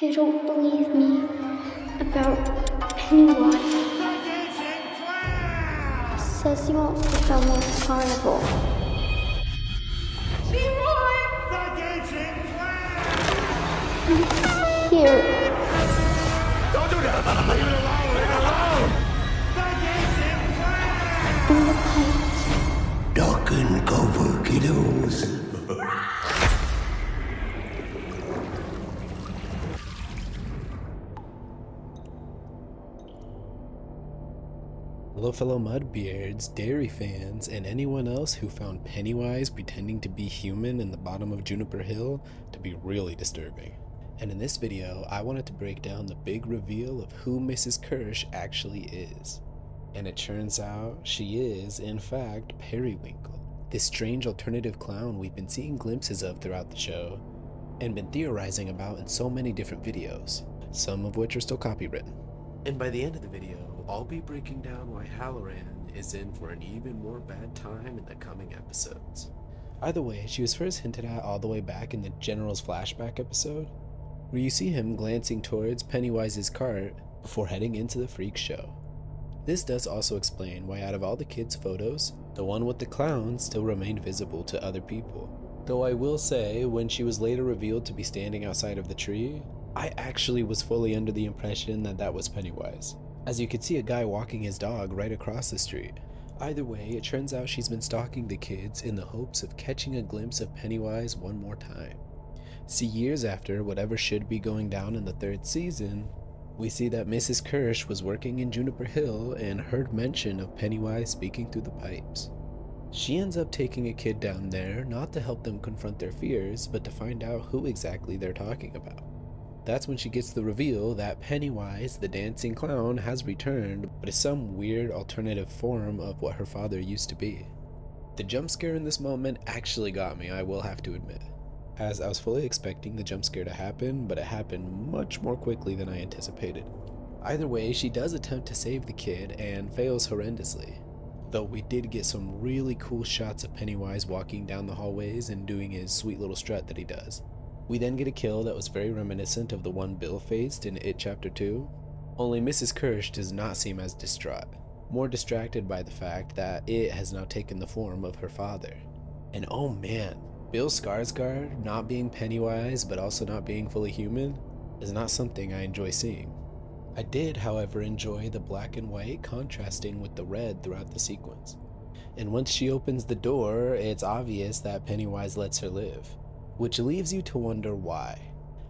They don't believe me about Pennywise. Says he wants to film this carnival. He's here. Don't do that! Leave it alone! Leave it alone! In the pipes. Duck and cover, kiddos. Hello fellow Mudbeards, Derry fans, and anyone else who found Pennywise pretending to be human in the bottom of Juniper Hill to be really disturbing. And in this video, I wanted to break down the big reveal of who Mrs. Kersh actually is. And it turns out she is, in fact, Perrywinkle, this strange alternative clown we've been seeing glimpses of throughout the show, and been theorizing about in so many different videos, some of which are still copywritten. And by the end of the video, I'll be breaking down why Halloran is in for an even more bad time in the coming episodes. Either way, she was first hinted at all the way back in the General's flashback episode, where you see him glancing towards Pennywise's cart before heading into the freak show. This does also explain why out of all the kids' photos, the one with the clown still remained visible to other people. Though I will say, when she was later revealed to be standing outside of the tree, I actually was fully under the impression that that was Pennywise, as you could see a guy walking his dog right across the street. Either way, it turns out she's been stalking the kids in the hopes of catching a glimpse of Pennywise one more time. See, years after whatever should be going down in the third season, we see that Mrs. Kersh was working in Juniper Hill and heard mention of Pennywise speaking through the pipes. She ends up taking a kid down there not to help them confront their fears, but to find out who exactly they're talking about. That's when she gets the reveal that Pennywise, the dancing clown, has returned, but is some weird alternative form of what her father used to be. The jump scare in this moment actually got me, I will have to admit, as I was fully expecting the jump scare to happen, but it happened much more quickly than I anticipated. Either way, she does attempt to save the kid and fails horrendously, though we did get some really cool shots of Pennywise walking down the hallways and doing his sweet little strut that he does. We then get a kill that was very reminiscent of the one Bill faced in It Chapter 2, only Mrs. Kersh does not seem as distraught, more distracted by the fact that it has now taken the form of her father. And oh man, Bill Skarsgård not being Pennywise but also not being fully human is not something I enjoy seeing. I did, however, enjoy the black and white contrasting with the red throughout the sequence. And once she opens the door, it's obvious that Pennywise lets her live, which leaves you to wonder why.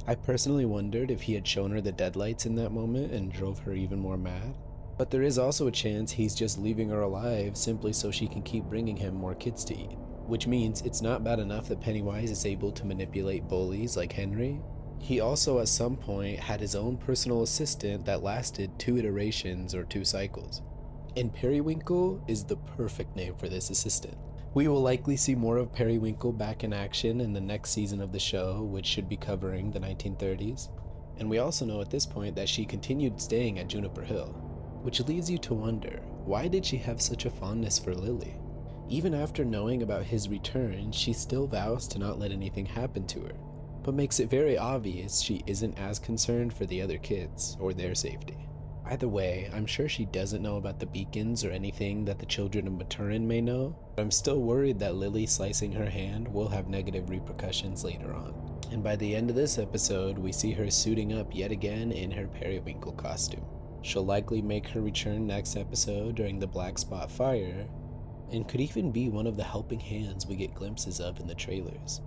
I personally wondered if he had shown her the deadlights in that moment and drove her even more mad. But there is also a chance he's just leaving her alive simply so she can keep bringing him more kids to eat. Which means it's not bad enough that Pennywise is able to manipulate bullies like Henry. He also at some point had his own personal assistant that lasted 2 iterations or 2 cycles. And Perrywinkle is the perfect name for this assistant. We will likely see more of Perrywinkle back in action in the next season of the show, which should be covering the 1930s. And we also know at this point that she continued staying at Juniper Hill, which leads you to wonder, why did she have such a fondness for Lily? Even after knowing about his return, she still vows to not let anything happen to her, but makes it very obvious she isn't as concerned for the other kids or their safety. Either way, I'm sure she doesn't know about the beacons or anything that the children of Maturin may know, but I'm still worried that Lily slicing her hand will have negative repercussions later on. And by the end of this episode, we see her suiting up yet again in her Perrywinkle costume. She'll likely make her return next episode during the Black Spot fire, and could even be one of the helping hands we get glimpses of in the trailers.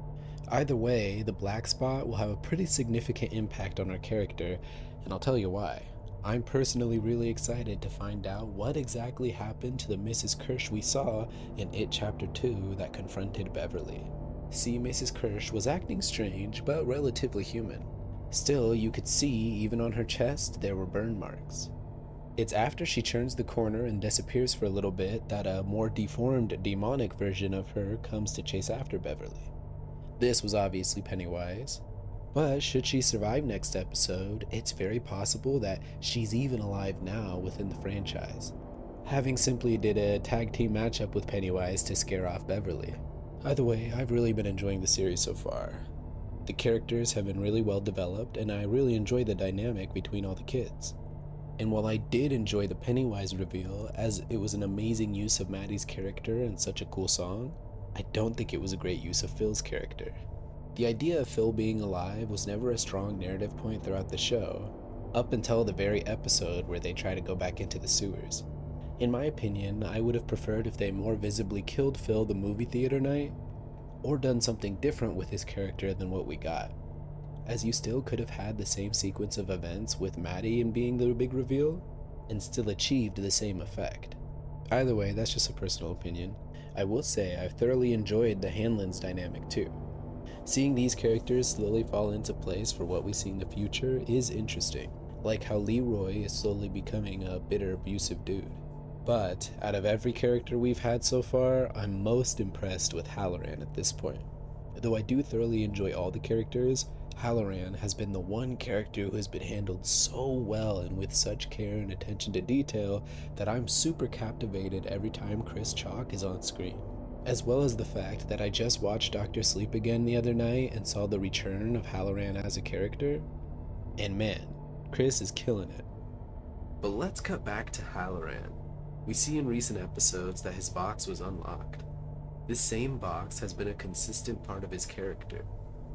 Either way, the Black Spot will have a pretty significant impact on her character, and I'll tell you why. I'm personally really excited to find out what exactly happened to the Mrs. Kersh we saw in It Chapter 2 that confronted Beverly. See, Mrs. Kersh was acting strange, but relatively human. Still, you could see, even on her chest, there were burn marks. It's after she turns the corner and disappears for a little bit that a more deformed, demonic version of her comes to chase after Beverly. This was obviously Pennywise. But should she survive next episode, it's very possible that she's even alive now within the franchise, having simply did a tag team matchup with Pennywise to scare off Beverly. Either way, I've really been enjoying the series so far. The characters have been really well developed, and I really enjoy the dynamic between all the kids. And while I did enjoy the Pennywise reveal, as it was an amazing use of Maddie's character and such a cool song, I don't think it was a great use of Phil's character. The idea of Phil being alive was never a strong narrative point throughout the show, up until the very episode where they try to go back into the sewers. In my opinion, I would have preferred if they more visibly killed Phil the movie theater night, or done something different with his character than what we got, as you still could have had the same sequence of events with Maddie and being the big reveal, and still achieved the same effect. Either way, that's just a personal opinion. I will say I've thoroughly enjoyed the Hanlon's dynamic too. Seeing these characters slowly fall into place for what we see in the future is interesting, like how Leroy is slowly becoming a bitter, abusive dude. But out of every character we've had so far, I'm most impressed with Halloran at this point. Though I do thoroughly enjoy all the characters, Halloran has been the one character who has been handled so well and with such care and attention to detail that I'm super captivated every time Chris Chalk is on screen. As well as the fact that I just watched Dr. Sleep again the other night and saw the return of Halloran as a character, and man, Chris is killing it. But let's cut back to Halloran. We see in recent episodes that his box was unlocked. This same box has been a consistent part of his character.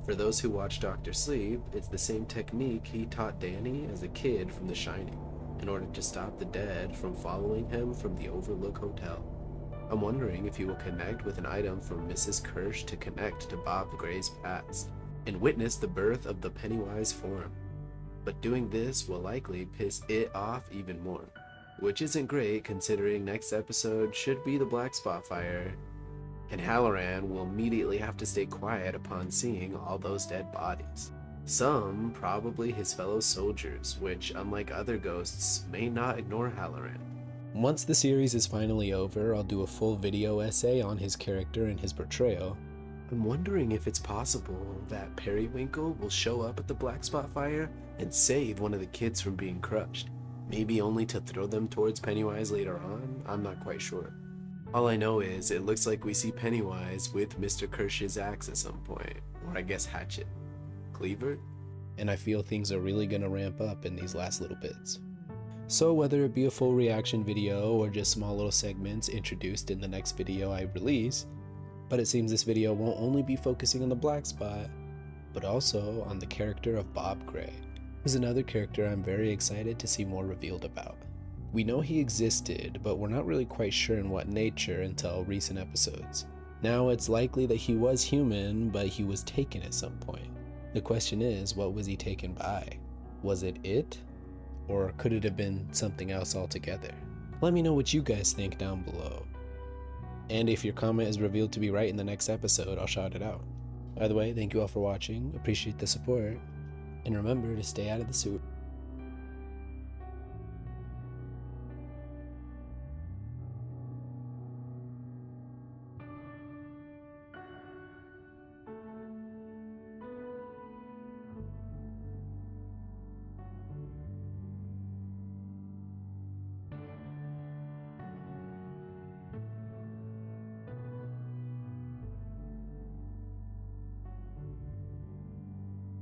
For those who watch Dr. Sleep, it's the same technique he taught Danny as a kid from The Shining, in order to stop the dead from following him from the Overlook Hotel. I'm wondering if he will connect with an item from Mrs. Kersh to connect to Bob Gray's past, and witness the birth of the Pennywise form. But doing this will likely piss it off even more, which isn't great considering next episode should be the Black Spot Fire, and Halloran will immediately have to stay quiet upon seeing all those dead bodies. Some probably his fellow soldiers, which unlike other ghosts may not ignore Halloran. Once the series is finally over, I'll do a full video essay on his character and his portrayal. I'm wondering if it's possible that Perrywinkle will show up at the Black Spot Fire and save one of the kids from being crushed. Maybe only to throw them towards Pennywise later on, I'm not quite sure. All I know is it looks like we see Pennywise with Mr. Kersh's axe at some point, or I guess hatchet. Cleaver? And I feel things are really gonna ramp up in these last little bits. So whether it be a full reaction video or just small little segments introduced in the next video I release, but it seems this video won't only be focusing on the Black Spot, but also on the character of Bob Gray, who's another character I'm very excited to see more revealed about. We know he existed, but we're not really quite sure in what nature until recent episodes. Now it's likely that he was human, but he was taken at some point. The question is, what was he taken by? Was it? Or could it have been something else altogether? Let me know what you guys think down below. And if your comment is revealed to be right in the next episode, I'll shout it out. By the way, thank you all for watching, appreciate the support, and remember to stay out of the sewer.